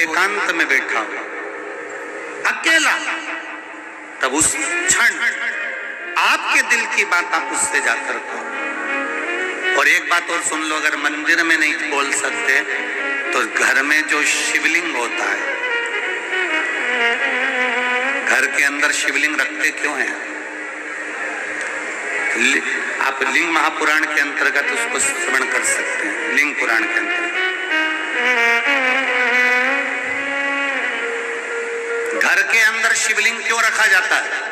एकांत में बैठा हो, अकेला, तब उस क्षण आपके दिल की बात आप उससे जाकर कहो। और एक बात और सुन लो, अगर मंदिर में नहीं बोल सकते तो घर में जो शिवलिंग होता है, घर के अंदर शिवलिंग रखते क्यों हैं? आप लिंग महापुराण के अंतर्गत उसको श्रवण कर सकते हैं। लिंग पुराण के अंतर्गत घर के अंदर शिवलिंग क्यों रखा जाता है?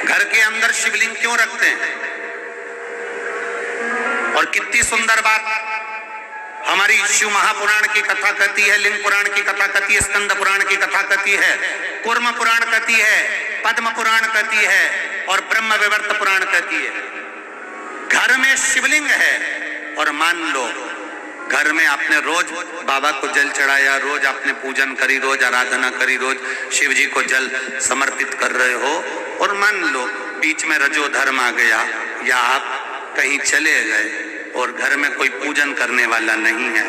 घर के अंदर शिवलिंग क्यों रखते हैं? और कितनी सुंदर बात हमारी शिव महापुराण की कथा कहती है, लिंग पुराण की कथा कहती है, स्कंद पुराण की कथा कहती है, कूर्म पुराण कहती है, पद्म पुराण कहती है और ब्रह्म विवर्त पुराण कहती है। घर में शिवलिंग है और मान लो घर में आपने रोज बाबा को जल चढ़ाया, रोज आपने पूजन करी, रोज आराधना करी, रोज शिव जी को जल समर्पित कर रहे हो, और मान लो बीच में रजो धर्म आ गया या आप कहीं चले गए और घर में कोई पूजन करने वाला नहीं है,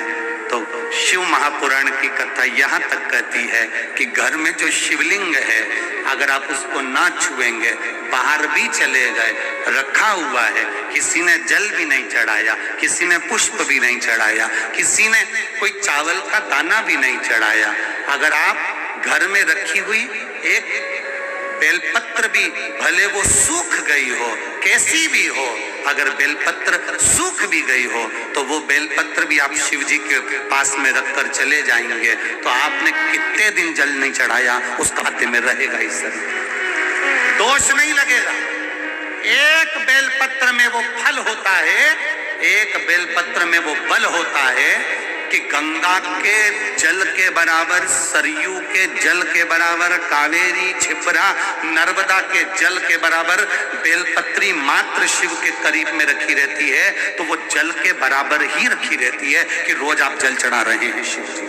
तो शिव महापुराण की कथा यहाँ तक कहती है कि घर में जो शिवलिंग है अगर आप उसको ना छुएंगे, बाहर भी चले गए, रखा हुआ है, किसी ने जल भी नहीं चढ़ाया, किसी ने पुष्प भी नहीं चढ़ाया, किसी ने कोई चावल का दाना भी नहीं चढ़ाया, अगर आप घर में रखी हुई एक बेलपत्र भी भले वो सूख गई हो, कैसी भी हो, अगर बेलपत्र सूख भी गई हो तो वो बेलपत्र भी आप शिव जी के पास में रखकर चले जाएंगे तो आपने कितने दिन जल नहीं चढ़ाया उस खाते में रहेगा ही सर, दोष नहीं लगेगा। एक बेलपत्र में वो फल होता है, एक बेलपत्र में वो बल होता है कि गंगा के जल के बराबर, सरयू के जल के बराबर, कावेरी, छिपरा, नर्मदा के जल के बराबर बेलपत्री मात्र शिव के करीब में रखी रहती है, तो वो जल के बराबर ही रखी रहती है कि रोज आप जल चढ़ा रहे हैं शिव जी।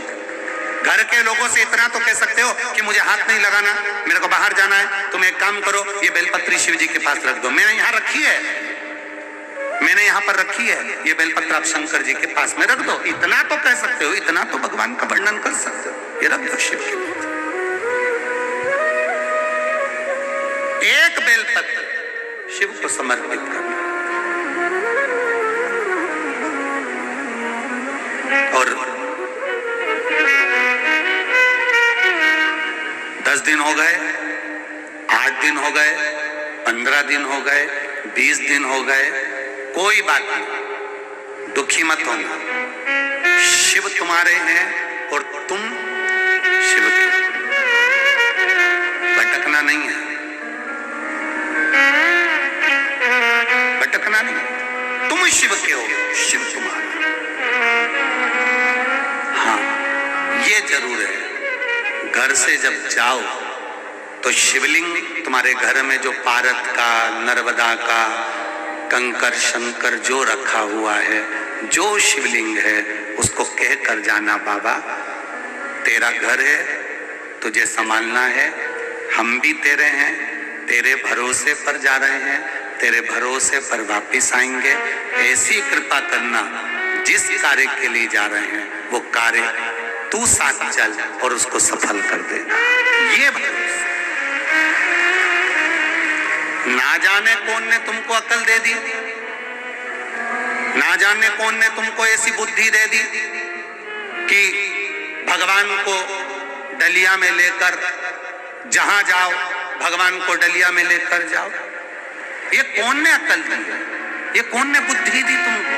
घर के लोगों से इतना तो कह सकते हो कि मुझे हाथ नहीं लगाना, मेरे को बाहर जाना है, तुम एक काम करो, ये बेलपत्री शिव जी के पास रख दो, मैंने यहाँ रखी है, मैंने यहाँ पर रखी है, ये बेलपत्र आप शंकर जी के पास में रख दो, इतना तो कह सकते हो, इतना तो भगवान का वर्णन कर सकते हो, ये रख दो शिव के पास। एक बेलपत्र शिव को समर्पित करना। और 10 दिन हो गए, 8 दिन हो गए, 15 दिन हो गए, 20 दिन हो गए, कोई बात नहीं, दुखी मत होना, शिव तुम्हारे हैं और तुम शिव के, भटकना नहीं है, भटकना नहीं, तुम शिव के हो, शिव तुम्हारा। हाँ, ये जरूर है, घर से जब जाओ तो शिवलिंग तुम्हारे घर में जो पारद का, नर्मदा का, कंकर शंकर जो रखा हुआ है, जो शिवलिंग है, उसको कह कर जाना, बाबा तेरा घर है, तुझे संभालना है, हम भी तेरे हैं, तेरे भरोसे पर जा रहे हैं, तेरे भरोसे पर वापिस आएंगे, ऐसी कृपा करना, जिस कार्य के लिए जा रहे हैं वो कार्य तू साथ चल और उसको सफल कर देना, ये भरोसा। ना जाने कौन ने तुमको अकल दे दी, ना जाने कौन ने तुमको ऐसी बुद्धि दे दी कि भगवान को डलिया में लेकर जहां जाओ भगवान को डलिया में लेकर जाओ, ये कौन ने अकल दी, ये कौन ने बुद्धि दी तुमको?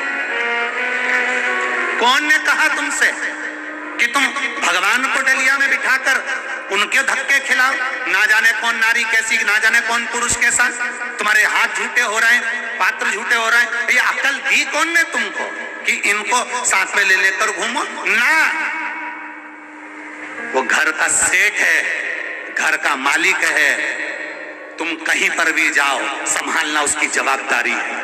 कौन ने कहा तुमसे कि तुम भगवान को डलिया में बिठाकर उनके धक्के खिलाओ? ना जाने कौन नारी कैसी, ना जाने कौन पुरुष कैसा, तुम्हारे हाथ झूठे हो रहे हैं, पात्र झूठे हो रहे हैं, ये अकल दी कौन ने तुमको कि इनको साथ में ले लेकर घूमो? ना, वो घर का सेठ है, घर का मालिक है, तुम कहीं पर भी जाओ संभालना उसकी जवाबदारी है।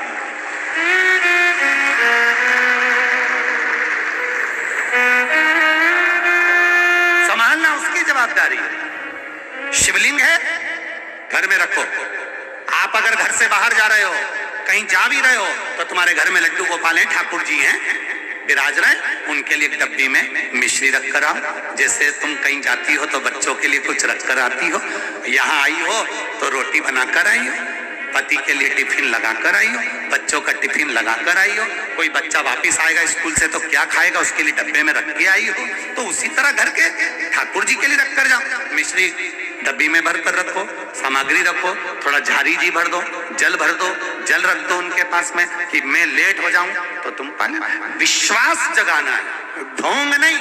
संभालना उसकी जवाबदारी है। शिवलिंग है, घर में रखो। आप अगर घर से बाहर जा रहे हो, कहीं जा भी रहे हो, तो तुम्हारे घर में लड्डू गोपाल हैं, ठाकुर जी हैं, विराज रहे, उनके लिए डब्बी में मिश्री रख कर आओ। जैसे तुम कहीं जाती हो तो बच्चों के लिए कुछ रख कर आती हो, यहाँ आई हो तो रोटी बनाकर आई हो, पति के लिए टिफिन लगा कर आई हो, बच्चों का टिफिन लगा कर आई हो। कोई बच्चा वापिस आएगा स्कूल से तो क्या खाएगा, उसके लिए डब्बे में रख के आई हो। तो उसी तरह घर के ठाकुर जी के लिए रख कर जाओ। मिश्री डब्बी में भर कर रखो, सामग्री रखो, थोड़ा झारी जी भर दो, जल भर दो, जल रख दो उनके पास में कि मैं लेट हो जाऊं तो तुम पाले। विश्वास जगाना है, ढोंग नहीं,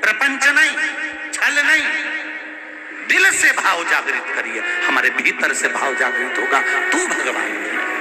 प्रपंच नहीं, छल नहीं, दिल से भाव जागृत करिए। हमारे भीतर से भाव जागृत होगा, तू भगवान है।